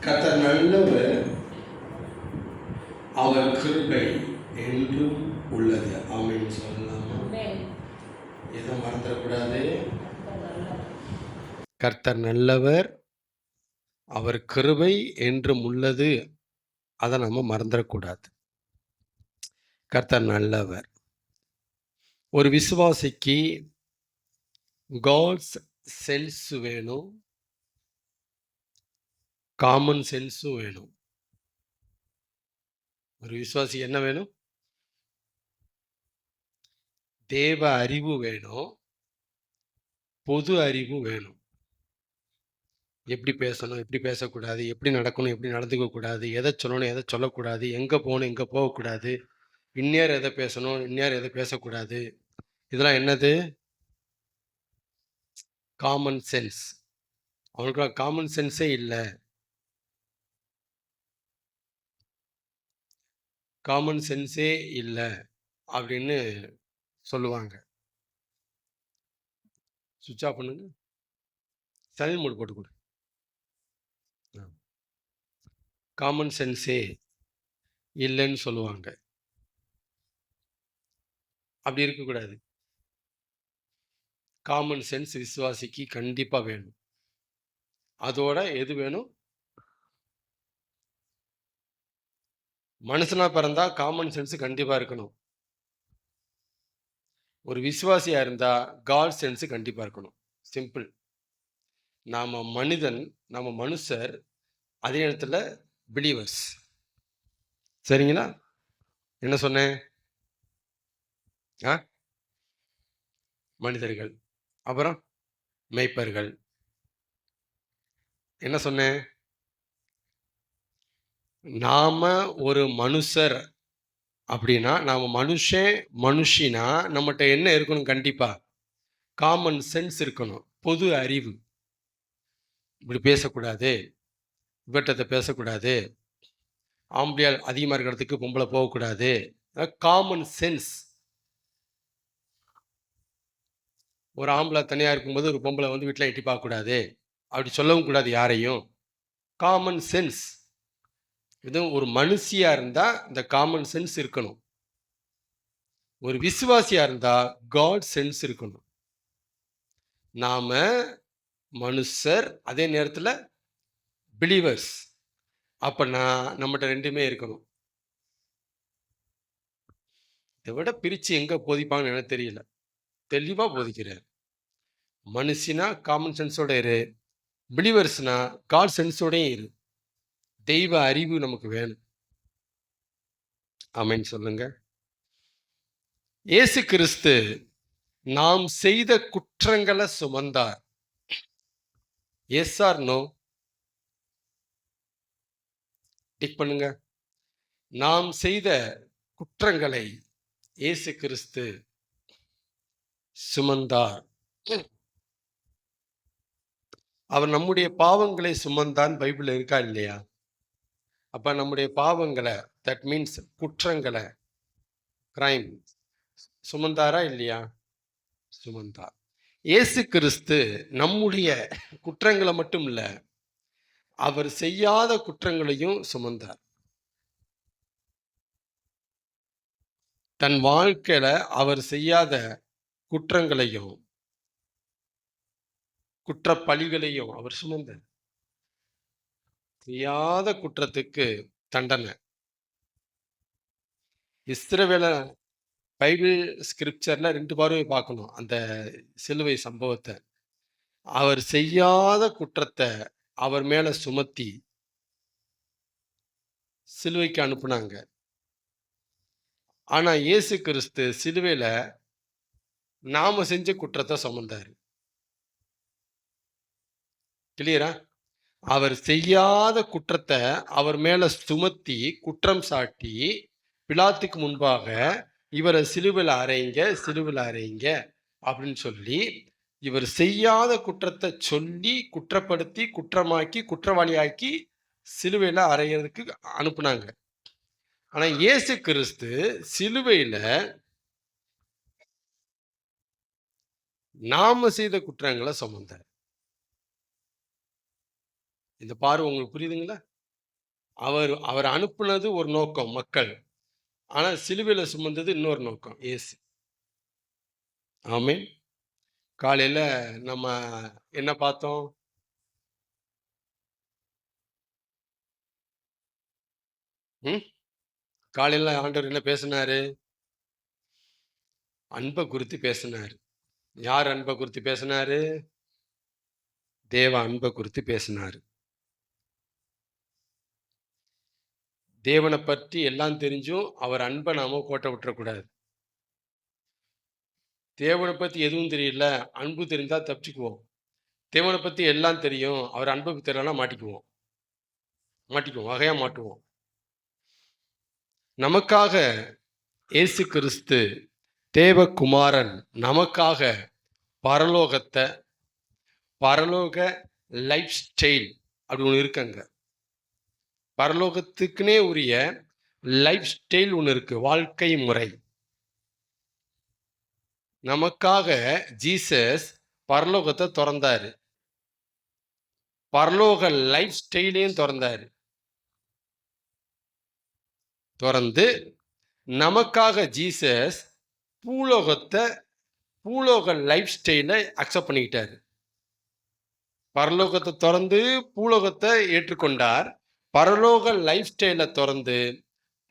கர்த்தர் நல்லவர், அவர் கிருபை என்றும் உள்ளது. ஆமென் சொல்லலாமா? எதை மறந்துடக்கூடாது? கர்த்தர் நல்லவர், அவர் கிருபை என்றும் உள்ளது. அதை நம்ம மறந்துடக்கூடாது. கர்த்தர் நல்லவர். ஒரு விசுவாசிக்கு காட்ஸ் சென்ஸ் வேணும், காமன் சென்ஸும் வேணும். ஒரு விசுவாசி என்ன வேணும்? தேவ அறிவு வேணும், பொது அறிவு வேணும். எப்படி பேசணும், எப்படி பேசக்கூடாது, எப்படி நடக்கணும், எப்படி நடந்துக்க கூடாது, எதை சொல்லணும், எதை சொல்லக்கூடாது, எங்கே போகணும், எங்கே போகக்கூடாது, இந்நேரம் எதை பேசணும், இந்நேரம் எதை பேசக்கூடாது, இதெல்லாம் என்னது? Common sense. அவனுக்கு காமன் சென்ஸே இல்லை. காமன் சென்ஸே இல்லை அப்படின்னு சொல்லுவாங்க. சுவிட்ச் ஆஃப் பண்ணுங்க, சைலண்ட் மோட் போட்டு கொடு. காமன் சென்ஸே இல்லைன்னு சொல்லுவாங்க. அப்படி இருக்கக்கூடாது. காமன் சென்ஸ் விசுவாசிக்கு கண்டிப்பாக வேணும். அதோட எது வேணும்? மனுஷனா பிறந்தா காமன் சென்ஸ் கண்டிப்பாக இருக்கணும். ஒரு விசுவாசியா இருந்தா காட் சென்ஸ் கண்டிப்பாக இருக்கணும். சிம்பிள். நாம மனிதன், நம்ம மனுஷர், அதே இடத்துல பிலீவர்ஸ். சரிங்களா? என்ன சொன்னேன்? மனிதர்கள், அப்புறம் மேய்ப்பர்கள். என்ன சொன்னேன்? நாம ஒரு மனுஷர் அப்படின்னா, நாம மனுஷினா நம்மகிட்ட என்ன இருக்கணும்? கண்டிப்பா காமன் சென்ஸ் இருக்கணும், பொது அறிவு. இப்படி பேசக்கூடாது, இவர்கிட்ட பேசக்கூடாது, ஆம்பளையால் அதிகமாக இருக்கிறதுக்கு பொம்பளை போகக்கூடாது. Common sense. ஒரு ஆம்பளை தனியாக இருக்கும்போது ஒரு பொம்பளை வந்து வீட்டில் எட்டி பார்க்கக்கூடாது, அப்படி சொல்லவும் கூடாது யாரையும். Common sense. இதுவும் ஒரு மனுஷியாக இருந்தால் இந்த காமன் சென்ஸ் இருக்கணும். ஒரு விசுவாசியாக இருந்தால் காட் சென்ஸ் இருக்கணும். நாம மனுஷர், அதே நேரத்தில் பிலீவர்ஸ். அப்போனா நம்மகிட்ட ரெண்டுமே இருக்கணும். இதை விட பிரித்து எங்கே போதிப்பாங்கன்னு எனக்கு தெரியல. தெளிவாக போதிக்கிறார். மனுஷனா காமன் சென்ஸோட இரு, பிலீவர்ஸ்னா காட் சென்ஸோடையும் இரு. தெய்வ அறிவு நமக்கு வேணும். ஆமென் சொல்லுங்க. இயேசு கிறிஸ்து நாம் செய்த குற்றங்களை சுமந்தார். S R no? டிக் பண்ணுங்க. நாம் செய்த குற்றங்களை இயேசு கிறிஸ்து சுமந்தார். அவர் நம்முடைய பாவங்களை சுமந்தான் பைபிள் இருக்கா இல்லையா? அப்ப நம்முடைய பாவங்களை, தட் மீன்ஸ் குற்றங்களை, கிரைம், சுமந்தாரா இல்லையா? சுமந்தார். இயேசு கிறிஸ்து நம்முடைய குற்றங்களை மட்டும் இல்ல, அவர் செய்யாத குற்றங்களையும் சுமந்தார். தன் வாழ்க்கையில அவர் செய்யாத குற்றங்களையும் குற்றப்பழிகளையும் அவர் சுமந்தார். செய்யாத குற்றத்துக்கு தண்டனை. இஸ்ரவேல பைபிள் ஸ்கிரிப்சர்ல 2 பார்வை பார்க்கணும். அந்த சிலுவை சம்பவத்தை. அவர் செய்யாத குற்றத்தை அவர் மேல சுமத்தி சிலுவைக்கு அனுப்புனாங்க. ஆனா இயேசு கிறிஸ்து சிலுவையில நாம செஞ்ச குற்றத்தை சுமந்தாரு. கிளியரா? அவர் செய்யாத குற்றத்தை அவர் மேல சுமத்தி குற்றம் சாட்டி பிலாத்துக்கு முன்பாக இவரை சிலுவையில் அறையுங்க அப்படின்னு சொல்லி, இவர் செய்யாத குற்றத்தை சொல்லி குற்றப்படுத்தி குற்றமாக்கி குற்றவாளியாக்கி சிலுவையில் அறையிறதுக்கு அனுப்புனாங்க. ஆனா இயேசு கிறிஸ்து சிலுவையில நாம செய்த குற்றங்களை சுமந்தார். இந்த பார்வை உங்களுக்கு புரியுதுங்களா? அவர் அனுப்புனது ஒரு நோக்கம் மக்கள். ஆனா சிலுவையில சுமந்தது இன்னொரு நோக்கம் இயேசு. ஆமென். காலையில நம்ம என்ன பார்த்தோம்? ம். காலையில ஆண்டவர் என்ன பேசினாரு? அன்ப குறித்து பேசினாரு. யார் அன்ப குறித்து பேசினாரு? தேவ அன்ப குறித்து பேசினாரு. தேவன பற்றி எல்லாம் தெரிஞ்சும் அவர் அன்ப நாம கோட்ட விட்டுறக்கூடாது. தேவன பத்தி எதுவும் தெரியல, அன்பு தெரிந்தா தப்பிச்சுக்குவோம். தேவன பத்தி எல்லாம் தெரியும், அவர் அன்பு தெரியலனா மாட்டிக்குவோம். வகையா மாட்டுவோம். நமக்காக இயேசு கிறிஸ்து தேவகுமாரன் நமக்காக பரலோகத்த பரலோக லைஃப் ஸ்டைல் அப்படி ஒண்ணு இருக்குங்க. பரலோகத்துக்குன்னே உரிய லைஃப் ஸ்டைல் ஒண்ணு இருக்கு. வாழ்க்கை முறை. நமக்காக ஜீசஸ் பரலோகத்த தொறந்தாரு. பரலோக லைஃப் ஸ்டைலையும் தொறந்தாரு. தொறந்து நமக்காக ஜீசஸ் பூலோக லைஃப் ஸ்டைலை அக்செப்ட் பண்ணிக்கிட்டாரு. பரலோகத்தை திறந்து பூலோகத்தை ஏற்றுக்கொண்டார். பரலோக லைஃப் ஸ்டைலை திறந்து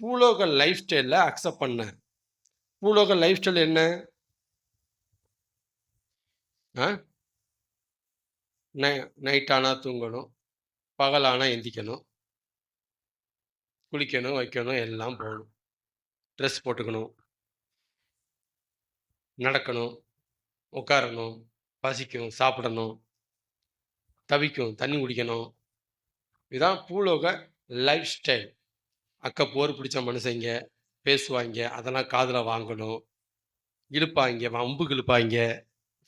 பூலோக லைஃப் ஸ்டைல அக்செப்ட் பண்ணார். பூலோக லைஃப் ஸ்டைல் என்ன? நைட் ஆனா தூங்கணும், பகலானா எந்திக்கணும், குளிக்கணும், வைக்கணும், எல்லாம் போகணும். ட்ரெஸ் போட்டுக்கணும், நடக்கணும், உட்காரணும், பசிக்கும், சாப்பிடணும், தவிக்கும், தண்ணி குடிக்கணும். இதுதான் பூலோக லைஃப் ஸ்டைல். போர் பிடிச்ச மனுஷங்க பேசுவாங்க, அதெல்லாம் காதில் வாங்கணும், இழுப்பாங்க, வம்புக்கு இழுப்பாங்க,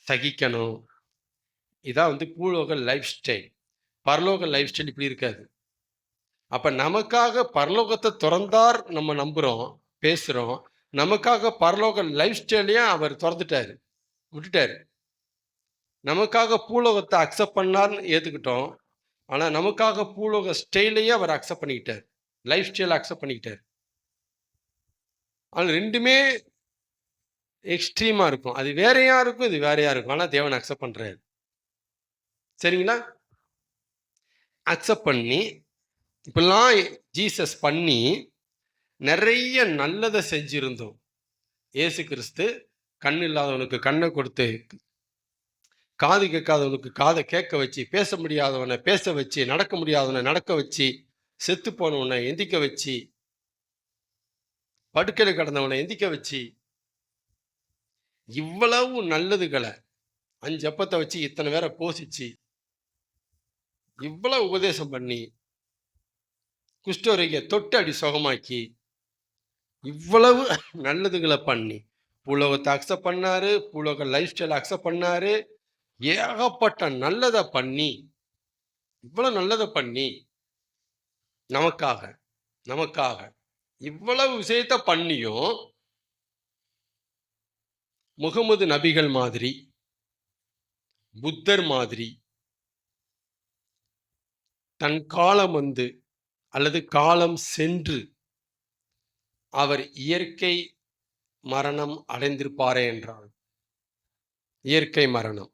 சகிக்கணும். இதான் வந்து பூலோக லைஃப் ஸ்டைல். பரலோக லைஃப் ஸ்டைல் இப்படி இருக்காது. அப்ப நமக்காக பரலோகத்தை திறந்தார், நம்ம நம்புறோம், பேசுறோம். நமக்காக பரலோக லைஃப் ஸ்டைலையும் அவர் திறந்துட்டாரு, விட்டுட்டாரு. நமக்காக பூலோகத்தை அக்செப்ட் பண்ணார்னு ஏத்துக்கிட்டோம். ஆனா நமக்காக பூலோக ஸ்டைலையே அவர் அக்செப்ட் பண்ணிக்கிட்டார். லைஃப் ஸ்டைல் அக்செப்ட் பண்ணிக்கிட்டார். ஆனால் ரெண்டுமே எக்ஸ்ட்ரீமா இருக்கும். அது வேறையா இருக்கும், இது வேறையா இருக்கும். ஆனா தேவன் அக்செப்ட் பண்றாரு. சரிங்களா? அக்செப்ட் பண்ணி இப்பெல்லாம் ஜீசஸ் பண்ணி நிறைய நல்லதை செஞ்சிருந்தோம். இயேசு கிறிஸ்து கண் இல்லாதவனுக்கு கண்ணை கொடுத்து, காது கேட்காதவனுக்கு காதை கேட்க வச்சு, பேச முடியாதவனை பேச வச்சு, நடக்க முடியாதவனை நடக்க வச்சு, செத்து போனவனை எந்திக்க வச்சு, படுக்கையில் கிடந்தவனை எந்திக்க வச்சு, இவ்வளவு நல்லதுகளை 5 அப்பத்தை வச்சு இத்தனை பேரை போஷிச்சு, இவ்வளவு உபதேசம் பண்ணி, குஷ்டரோகிய தொட்டு அடி சுகமாக்கி, இவ்வளவு நல்லதுகளை பண்ணி பூலோகத்தை அக்செப்ட் பண்ணாரு, பூலோக லைஃப் ஸ்டைல் அக்செப்ட் பண்ணாரு, ஏகப்பட்ட நல்லதை பண்ணி, இவ்வளவு நல்லதை பண்ணி நமக்காக நமக்காக இவ்வளவு விஷயத்த பண்ணியும் முகமது நபிகள் மாதிரி, புத்தர் மாதிரி தன் காலம் வந்து அல்லது காலம் சென்று அவர் இயற்கை மரணம் அடைந்திருப்பாரே என்றால், இயற்கை மரணம்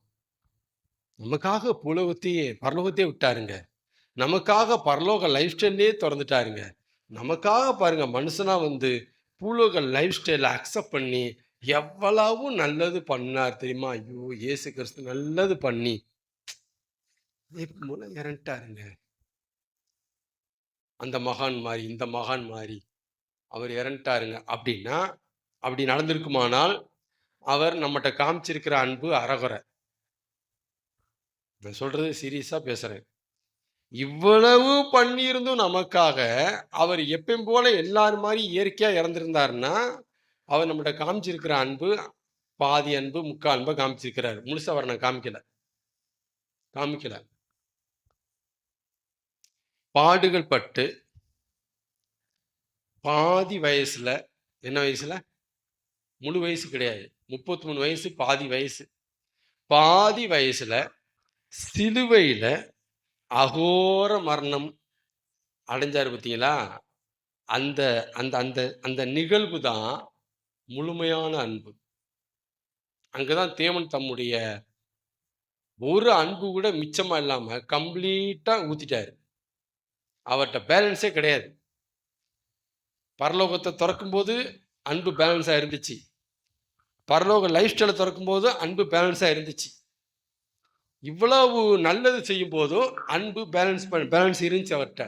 நமக்காக பரலோகத்தையே விட்டாருங்க. நமக்காக பரலோக லைஃப் ஸ்டைல்லே திறந்துட்டாருங்க. நமக்காக பாருங்க, மனுஷனா வந்து பூலோக லைஃப் ஸ்டைலை அக்செப்ட் பண்ணி எவ்வளவு நல்லது பண்ணார் தெரியுமா? ஐயோ, இயேசு கிறிஸ்து நல்லது பண்ணி மூலம் இறந்துட்டாருங்க. அந்த மகான் மாதிரி, இந்த மகான் மாதிரி அவர் இறந்துட்டாருங்க. அப்படின்னா அப்படி நடந்திருக்குமானால் அவர் நம்மகிட்ட காமிச்சிருக்கிற அன்பு அறகுறை. நான் சொல்றது சீரியஸா பேசுறேன். இவ்வளவு பண்ணியிருந்தும் நமக்காக அவர் எப்பயும் போல எல்லாரும் மாதிரி இயற்கையா இறந்திருந்தாருன்னா, அவர் நம்மகிட்ட காமிச்சிருக்கிற அன்பு பாதி அன்பு, முக்கால் அன்பை காமிச்சிருக்கிறாரு. முழுசா அவர் நான் காமிக்கல. பாடுகள் பட்டு பாதி வயசுல, என்ன வயசுல? முழு வயசு கிடையாது, 33 வயசு, பாதி வயசுல சிலுவையில அகோர மரணம் அடைஞ்சாரு பார்த்தீங்களா? அந்த அந்த அந்த அந்த நிகழ்வு தான் முழுமையான அன்பு. அங்க தான் தேவன் தம்முடைய ஒரு அன்பு கூட மிச்சமா இல்லாம கம்ப்ளீட்டா ஊத்திட்டாரு. அவர்ட்ட பேலன்ஸே கிடையாது. பரலோகத்த தொறக்கும்போது அன்பு பேலன்ஸா இருந்துச்சு. பரலோக லைஃப் ஸ்டைல தொறக்கும்போது அன்பு பேலன்ஸா இருந்துச்சு. இவ்வளவு நல்லது செய்யும்போதும் அன்பு பேலன்ஸ் இருந்துச்சு அவர்ட்ட.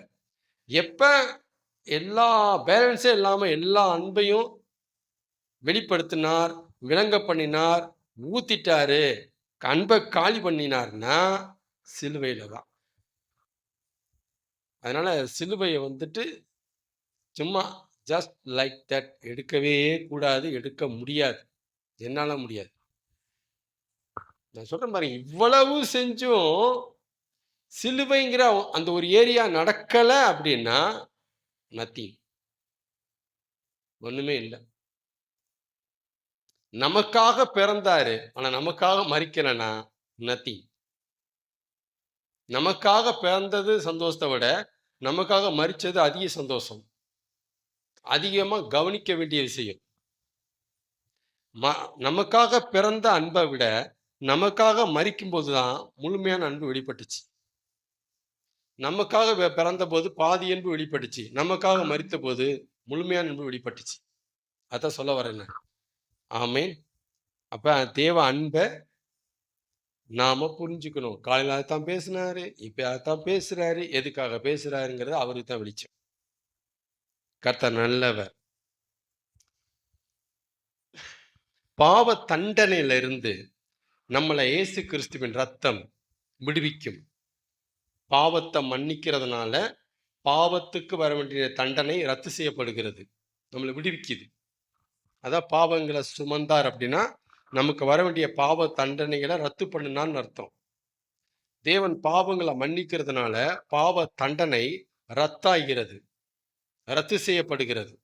எப்ப எல்லா பேலன்ஸே இல்லாம எல்லா அன்பையும் வெளிப்படுத்தினார், விளங்க பண்ணினார், ஊத்திட்டாரு, அன்ப காலி பண்ணினார்னா, சிலுவையில தான். அதனால சிலுவைய வந்துட்டு சும்மா ஜஸ்ட் லைக் தட் எடுக்கவே கூடாது, எடுக்க முடியாது. என்னால முடியாது. நான் சொல்றேன் பாருங்க, இவ்வளவு செஞ்சும் சிலுவைங்கிற அந்த ஒரு ஏரியா நடக்கல அப்படின்னா, நத்திங். ஒண்ணுமே இல்ல. நமக்காக பிறந்தாரு. ஆனா நமக்காக மரிக்கலன்னா, நத்திங். நமக்காக பிறந்தது சந்தோஷத்த விட, நமக்காக மரிச்சது அதிக சந்தோஷம். அதிகமா கவனிக்க வேண்டிய விஷயம். நமக்காக பிறந்த அன்ப விட, நமக்காக மரிக்கும்போது தான் முழுமையான அன்பு வெளிப்பட்டுச்சு. நமக்காக பிறந்தபோது பாதி அன்பு வெளிப்பட்டுச்சு. நமக்காக மரித்தபோது முழுமையான அன்பு வெளிப்பட்டுச்சு. அதான் சொல்ல வரேன் நான். ஆமென். அப்ப தேவ அன்ப நாம புரிஞ்சுக்கணும். காலையில அதத்தான் பேசினாரு. இப்ப அதத்தான் பேசுறாரு. எதுக்காக பேசுறாருங்கிறது அவருக்கு தான் வெளிச்சம். கர்த்தர் நல்லவர். பாவ தண்டனையிலிருந்து நம்மள இயேசு கிறிஸ்துவின் ரத்தம் விடுவிக்கும். பாவத்தை மன்னிக்கிறதுனால பாவத்துக்கு வர வேண்டிய தண்டனை ரத்து செய்யப்படுகிறது. நம்மளை விடுவிக்குது. அதான் பாவங்களை சுமந்தார் அப்படின்னா, நமக்கு வர வேண்டிய பாவ தண்டனைகளை ரத்து பண்ணுனான்னு அர்த்தம். தேவன் பாவங்களை மன்னிக்கிறதுனால பாவ தண்டனை ரத்தாகிறது, ரத்து செய்யப்படுகிறது.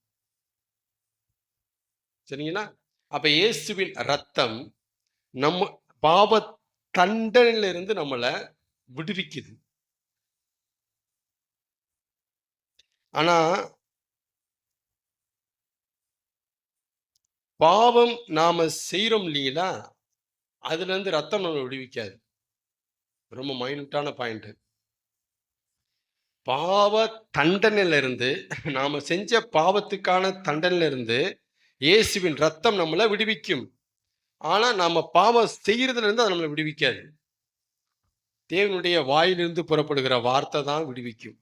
சரிங்களா? அப்ப இயேசுவின் ரத்தம் நம்ம பாவ தண்டனையிலிருந்து நம்மளை விடுவிக்குது. ஆனா பாவம் நாம செய்யறோம் இல்லைங்களா, அதுல இருந்து ரத்தம் நம்மளை விடுவிக்காது. ரொம்ப மைனூட்டான பாயிண்ட். பாவ தண்டனையில இருந்து நாம செஞ்ச பாவத்துக்கான தண்டனையில இருந்து இயேசுவின் ரத்தம் நம்மளை விடுவிக்கும். ஆனா நாம பாவம் செய்யறதுல இருந்து அது நம்மளை விடுவிக்காது. தேவனுடைய வாயிலிருந்து புறப்படுகிற வார்த்தை தான் விடுவிக்கும்.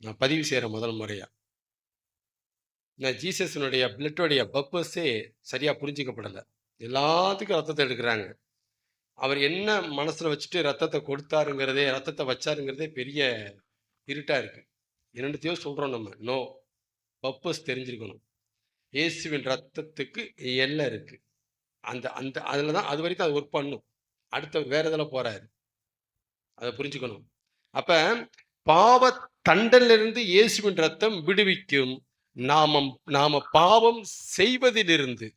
நான் பதிவு செய்யறேன் முதல் முறையா. நான் ஜீசஸனுடைய பிளட்டோடைய பர்பஸே சரியா புரிஞ்சுக்கப்படல. எல்லாத்துக்கும் ரத்தத்தை எடுக்கிறாங்க. அவர் என்ன மனசுல வச்சுட்டு ரத்தத்தை கொடுத்தாருங்கிறதே, ரத்தத்தை வச்சாருங்கிறதே பெரிய இருட்டா இருக்கு. என்னத்தையோ சொல்றோம் நம்ம. நோ, பர்பஸ் தெரிஞ்சிருக்கணும். இயேசுவின் ரத்தத்துக்கு எல்லை இருக்கு. அந்த அந்த அதுல தான் அது வரைக்கும் அது ஒர்க் பண்ணும். அடுத்த வேற இதில் போறாரு. அதை புரிஞ்சுக்கணும். அப்ப பாவ தண்டனிலிருந்து இயேசுவின் ரத்தம் விடுவிக்கும். நாம பாவம் செய்வதிலிருந்து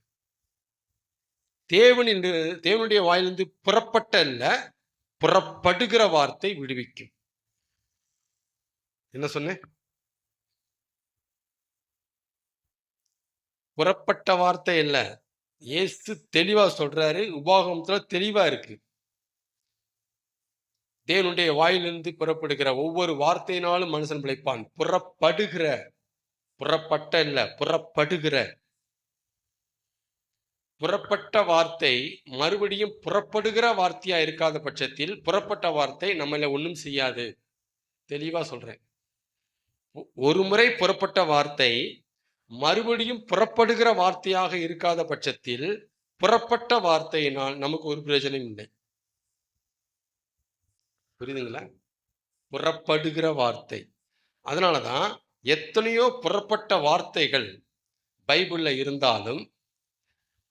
தேவனுடைய வாயிலிருந்து புறப்பட்ட அல்ல, புறப்படுகிற வார்த்தை விடுவிக்கும். என்ன சொன்னேன்? புறப்பட்ட வார்த்தை இல்ல. இயேசு தெளிவா சொல்றாரு. உபாகமத்துல தெளிவா இருக்கு. தேவனுடைய வாயிலிருந்து புறப்படுகிற ஒவ்வொரு வார்த்தையினாலும் மனுஷன் பிழைப்பான். புறப்படுகிற, புறப்பட்ட இல்ல, புறப்படுகிற. புறப்பட்ட வார்த்தை மறுபடியும் புறப்படுகிற வார்த்தையா இருக்காத பட்சத்தில் புறப்பட்ட வார்த்தை நம்மள ஒன்றும் செய்யாது. தெளிவா சொல்றேன். ஒரு முறை புறப்பட்ட வார்த்தை மறுபடியும் புறப்படுகிற வார்த்தையாக இருக்காத பட்சத்தில் புறப்பட்ட வார்த்தையினால் நமக்கு ஒரு பிரயோஜனம் இல்லை. புரியுதுங்களா? புறப்படுகிற வார்த்தை. அதனாலதான் எத்தனையோ புறப்பட்ட வார்த்தைகள் பைபிள்ல இருந்தாலும்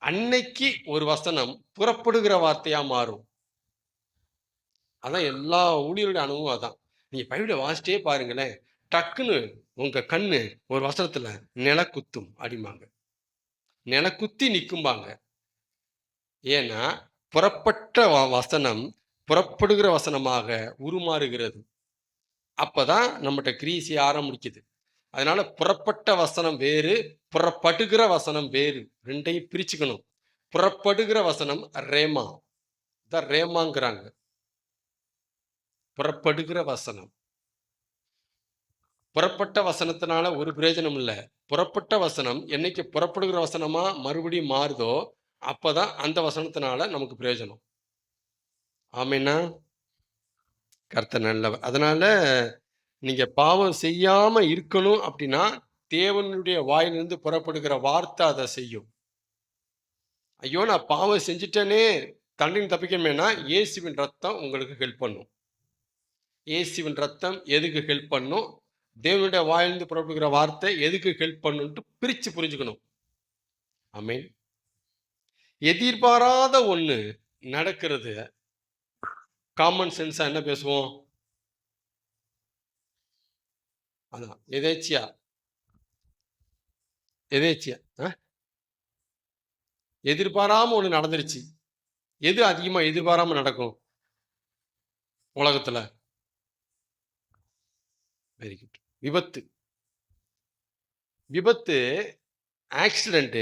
அன்னைக்கு ஒரு வசனம் புறப்படுகிற வார்த்தையா மாறும். அதான் எல்லா ஊழியருடைய அனுபவம். அதான் நீங்க பைபிளை வாசிச்சிட்டே பாருங்களேன், டக்குன்னு உங்க கண்ணு ஒரு வசனத்துல நிலக்குத்தும் அப்படிம்பாங்க, நிலக்குத்தி நிற்கும்பாங்க. ஏன்னா புறப்பட்ட வசனம் புறப்படுகிற வசனமாக உருமாறுகிறது. அப்பதான் நம்மகிட்ட கிரியை செய்ய ஆரம்பிக்குது. அதனால புறப்பட்ட வசனம் வேறு, புறப்படுகிற வசனம் வேறு. 2யும் பிரிச்சுக்கணும். புறப்படுகிற வசனம் ரேமா. இதான் ரேமாங்கிறாங்க. புறப்படுகிற வசனம். புறப்பட்ட வசனத்தினால ஒரு பிரயோஜனம் இல்ல. புறப்பட்ட வசனம் என்னைக்கு புறப்படுகிற வசனமா மறுபடியும் மாறுதோ, அப்பதான் அந்த வசனத்தினால நமக்கு பிரயோஜனம். ஆமென்னா? கர்த்தர் நல்லவர். அதனால நீங்க பாவம் செய்யாம இருக்கணும் அப்படின்னா, தேவனுடைய வாயிலிருந்து புறப்படுகிற வார்த்தை அத செய்யும். ஐயோ! நான் பாவம் செஞ்சுட்டேனே! தண்டனை தப்பிக்கணுமேன்னா, இயேசுவின் ரத்தம் உங்களுக்கு ஹெல்ப் பண்ணும். இயேசுவின் ரத்தம் எதுக்கு ஹெல்ப் பண்ணும்? தேவனுடைய வாயிலிருந்து புறப்படுகிற வார்த்தை எதுக்கு ஹெல்ப் பண்ணுன்ட்டு பிரிச்சு புரிஞ்சுக்கணும். ஆமென். எதிர்பாராத ஒண்ணு நடக்கிறது. காமன் சென்ஸா என்ன பேசுவோம்? அதான் எதேர்ச்சியா. எதேர்ச்சியா. எதிர்பாராம ஒண்ணு நடந்துருச்சு. எது அதிகமா எதிர்பாராம நடக்கும்? உலகத்துல? Very good. விபத்து. விபத்து, ஆக்சிடென்ட்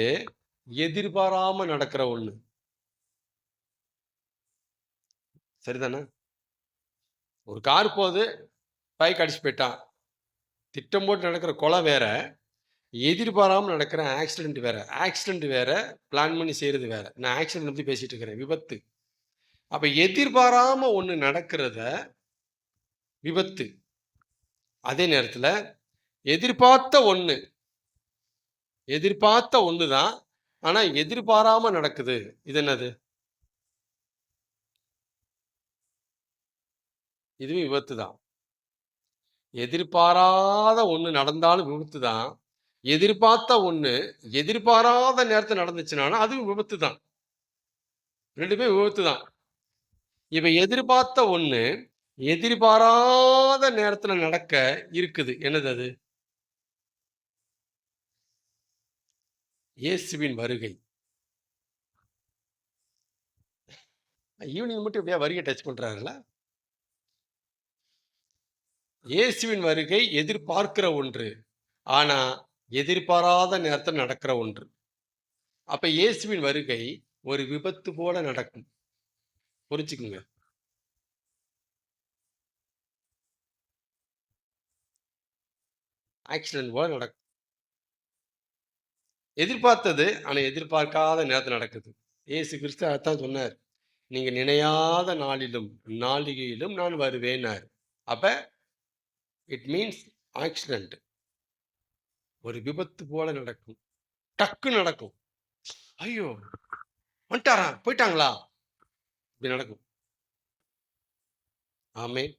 எதிர்பாராம நடக்கிற ஒண்ணு. சரிதானே? ஒரு கார் போகுது, பைக் அடிச்சு போயிட்டான். திட்டம் போட்டு நடக்கிற கொலை வேற, எதிர்பாராம நடக்கிற ஆக்சிடென்ட் வேற. ஆக்சிடென்ட் வேற, பிளான் பண்ணி செய்றது வேற. நான் ஆக்சிடென்ட் பத்தி பேசிட்டு இருக்கிறேன். விபத்து. அப்ப எதிர்பாராம ஒண்ணு நடக்கிறத விபத்து. அதே நேரத்துல எதிர்பார்த்த ஒண்ணு தான். ஆனா எதிர்பாராம நடக்குது. இது என்னது? இதுவும் விபத்து தான். எதிர்பாராத ஒண்ணு நடந்தாலும் விபத்து தான். எதிர்பார்த்த ஒண்ணு எதிர்பாராத நேரத்துல நடந்துச்சுனாலும் அதுவும் விபத்து தான். 2மே விபத்து தான். இப்ப எதிர்பார்த்த ஒண்ணு எதிர்பாராத நேரத்துல நடக்க இருக்குது. என்னது அது? இயேசுவின் வருகை. ஈவினிங் மட்டும் எப்படியா வருகை டச் பண்றாருல்ல? இயேசுவின் வருகை எதிர்பார்க்கிற ஒன்று. ஆனா எதிர்பாராத நேரத்துல நடக்கிற ஒன்று. அப்ப இயேசுவின் வருகை ஒரு விபத்து போல நடக்கும். புரிஞ்சுக்குங்க. ஆக்சிடென்ட் போல நடக்கும். எதிர்பார்த்தது, ஆனா எதிர்பார்க்காத நேரத்துல நடக்குது. இயேசு கிறிஸ்து அதான் சொன்னார். நீங்க நினையாத நாளிலும், நாளிகையிலும் நான் வருவேன்னாரு. அப்ப இட் மீன்ஸ் ஆக்சிடென்ட். ஒரு விபத்து போல நடக்கும். டக்குன்னு நடக்கும். ஐயோ! வந்துட்டாரா? போயிட்டாங்களா? இப்படி நடக்கும். ஆமென்.